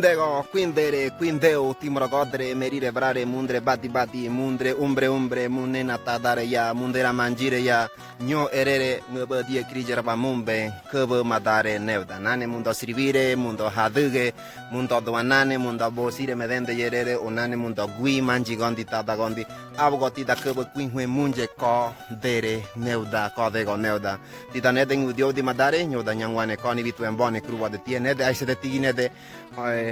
Quindego, quindere, quindeo, timrogodre, merire brare, mundre bati bati, mundre umbre, munena tadare ya, mundera manjire ya, nyo erere, ngebe die krijer ba mumbe, kebe madare neuda, nane mundo sirvire, mundo haduge, mundo doanane, mundo bosire medende yerere, onane mundo gui manji gondi tadagondi, abogoti da kebe quinhue munje ko dere neuda, ko dego neuda, tida nede ngudio di madare, nyoda nyangwane koni vitu embone kruwa de tie nede, aise de tiginede,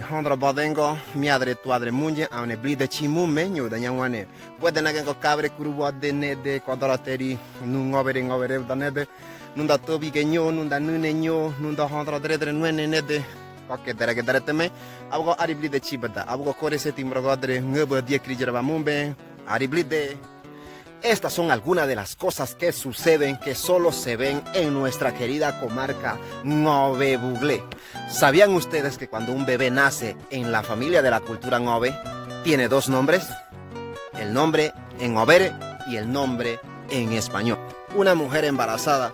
Hondra badengo miadre tuadre munje aune blide chimume nyu da nyangwane wede nagengo kabre kuruwa de nede kodorateri nungobere ngobere da nede nunda tobi ke nyu nunda nune nyu nunda hondra dredre nuene nede oke derege dereteme abugo ari blide chibada abugo kore setimro godre ngebe die krijera mumbe ari blide. Estas son algunas de las cosas que suceden, que solo se ven en nuestra querida comarca Ngove Buglé. ¿Sabían ustedes que cuando un bebé nace en la familia de la cultura Ngove, tiene dos nombres? El nombre en Ngobere y el nombre en español. Una mujer embarazada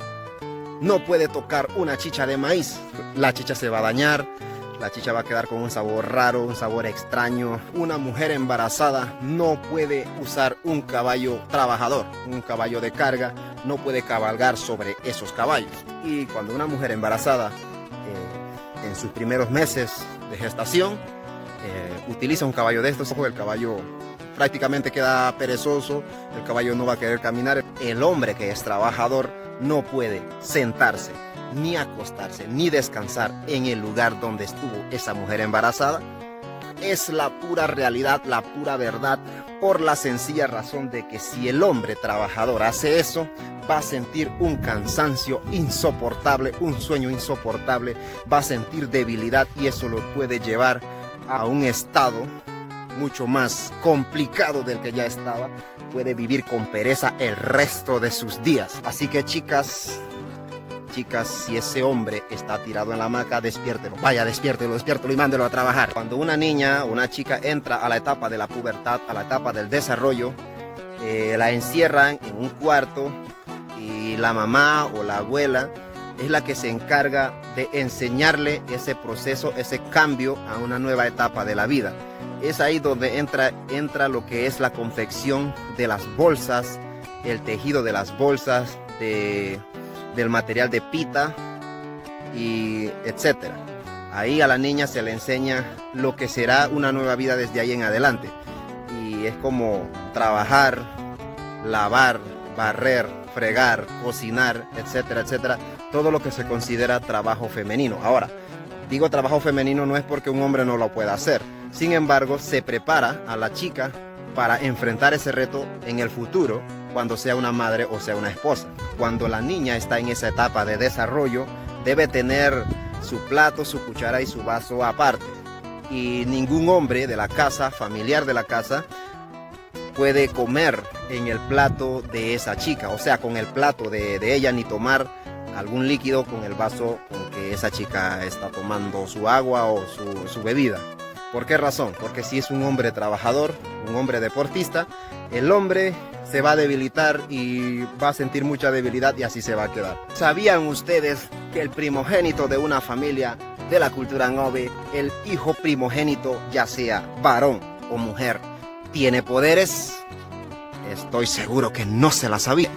no puede tocar una chicha de maíz. La chicha se va a dañar. La chicha va a quedar con un sabor raro, un sabor extraño. Una mujer embarazada no puede usar un caballo trabajador, un caballo de carga, no puede cabalgar sobre esos caballos. Y cuando una mujer embarazada, en sus primeros meses de gestación, utiliza un caballo de estos, el caballo prácticamente queda perezoso, el caballo no va a querer caminar. El hombre que es trabajador no puede sentarse, ni acostarse, ni descansar en el lugar donde estuvo esa mujer embarazada. Es la pura realidad, la pura verdad, por la sencilla razón de que si el hombre trabajador hace eso, va a sentir un cansancio insoportable, un sueño insoportable, va a sentir debilidad y eso lo puede llevar a un estado mucho más complicado del que ya estaba. Puede vivir con pereza el resto de sus días. Así que chicas, si ese hombre está tirado en la hamaca, despiértelo. Vaya, despiértelo y mándelo a trabajar. Cuando una niña o una chica entra a la etapa de la pubertad, a la etapa del desarrollo, la encierran en un cuarto y la mamá o la abuela es la que se encarga de enseñarle ese proceso, ese cambio a una nueva etapa de la vida. Es ahí donde entra lo que es la confección de las bolsas, el tejido de las bolsas, del material de pita y etcétera. Ahí a la niña se le enseña lo que será una nueva vida desde ahí en adelante. Y es como trabajar, lavar, barrer, fregar, cocinar, etcétera, etcétera. Todo lo que se considera trabajo femenino. Ahora, digo trabajo femenino no es porque un hombre no lo pueda hacer. Sin embargo, se prepara a la chica para enfrentar ese reto en el futuro, cuando sea una madre o sea una esposa. Cuando la niña está en esa etapa de desarrollo, debe tener su plato, su cuchara y su vaso aparte. Y ningún hombre de la casa, familiar de la casa, puede comer en el plato de esa chica, o sea, con el plato de ella, ni tomar algún líquido con el vaso con que esa chica está tomando su agua o su bebida. ¿Por qué razón? Porque si es un hombre trabajador, un hombre deportista, el hombre se va a debilitar y va a sentir mucha debilidad y así se va a quedar. ¿Sabían ustedes que el primogénito de una familia de la cultura Ngove, el hijo primogénito, ya sea varón o mujer, tiene poderes? Estoy seguro que no se la sabía.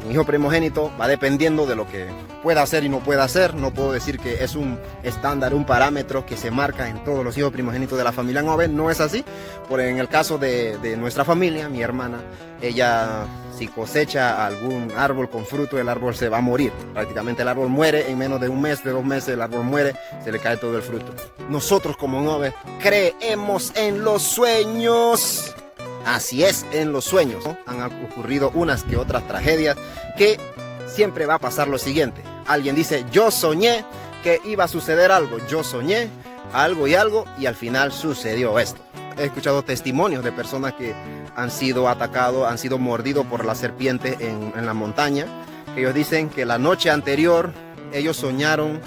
Un hijo primogénito va dependiendo de lo que pueda hacer y no pueda hacer. No puedo decir que es un estándar, un parámetro que se marca en todos los hijos primogénitos de la familia Ngove. No es así. Por en el caso de nuestra familia, mi hermana, ella si cosecha algún árbol con fruto, el árbol se va a morir. Prácticamente el árbol muere en menos de un mes, de 2 meses, el árbol muere, se le cae todo el fruto. Nosotros como Ngove creemos en los sueños. Así es, en los sueños, ¿no? Han ocurrido unas que otras tragedias que siempre va a pasar lo siguiente. Alguien dice, yo soñé que iba a suceder algo. Yo soñé algo y al final sucedió esto. He escuchado testimonios de personas que han sido atacados, han sido mordidos por la serpiente en la montaña. Que ellos dicen que la noche anterior ellos soñaron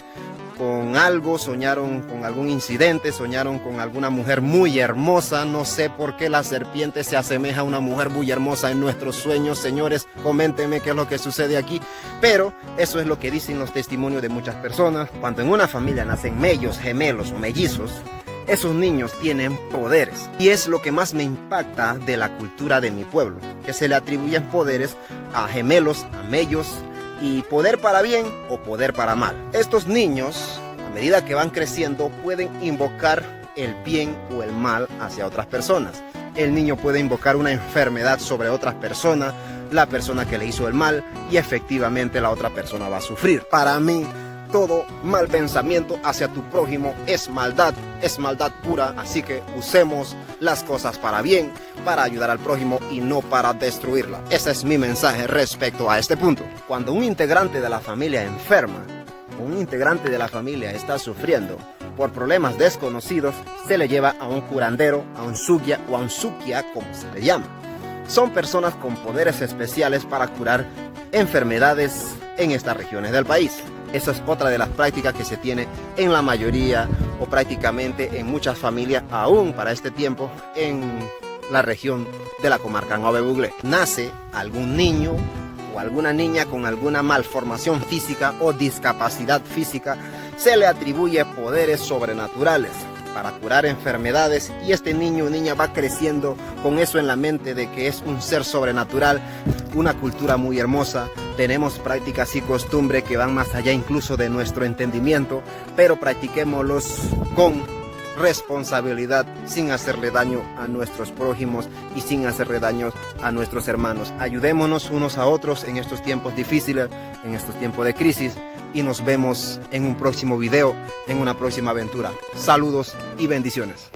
con algo, soñaron con algún incidente, soñaron con alguna mujer muy hermosa. No sé por qué la serpiente se asemeja a una mujer muy hermosa en nuestros sueños. Señores, coméntenme qué es lo que sucede aquí. Pero eso es lo que dicen los testimonios de muchas personas. Cuando en una familia nacen mellos, gemelos o mellizos, Esos niños tienen poderes y es lo que más me impacta de la cultura de mi pueblo, que se le atribuyen poderes a gemelos, a mellos, y poder para bien o poder para mal. Estos niños, a medida que van creciendo, pueden invocar el bien o el mal hacia otras personas. El niño puede invocar una enfermedad sobre otra persona, la persona que le hizo el mal, y efectivamente la otra persona va a sufrir. Para mí, todo mal pensamiento hacia tu prójimo es maldad pura, así que usemos las cosas para bien, para ayudar al prójimo y no para destruirla. Ese es mi mensaje respecto a este punto. Cuando un integrante de la familia enferma, o un integrante de la familia está sufriendo por problemas desconocidos, se le lleva a un curandero, a un sugya o a un sukia, como se le llama. Son personas con poderes especiales para curar enfermedades en estas regiones del país. Esa es otra de las prácticas que se tiene en la mayoría o prácticamente en muchas familias, aún para este tiempo, en la región de la comarca Nove Buglé. Nace algún niño o alguna niña con alguna malformación física o discapacidad física, se le atribuye poderes sobrenaturales para curar enfermedades, y este niño o niña va creciendo con eso en la mente de que es un ser sobrenatural. Una cultura muy hermosa, tenemos prácticas y costumbres que van más allá incluso de nuestro entendimiento, pero practiquémoslos con responsabilidad, sin hacerle daño a nuestros prójimos y sin hacerle daño a nuestros hermanos. Ayudémonos unos a otros en estos tiempos difíciles, en estos tiempos de crisis, y nos vemos en un próximo video, en una próxima aventura. Saludos y bendiciones.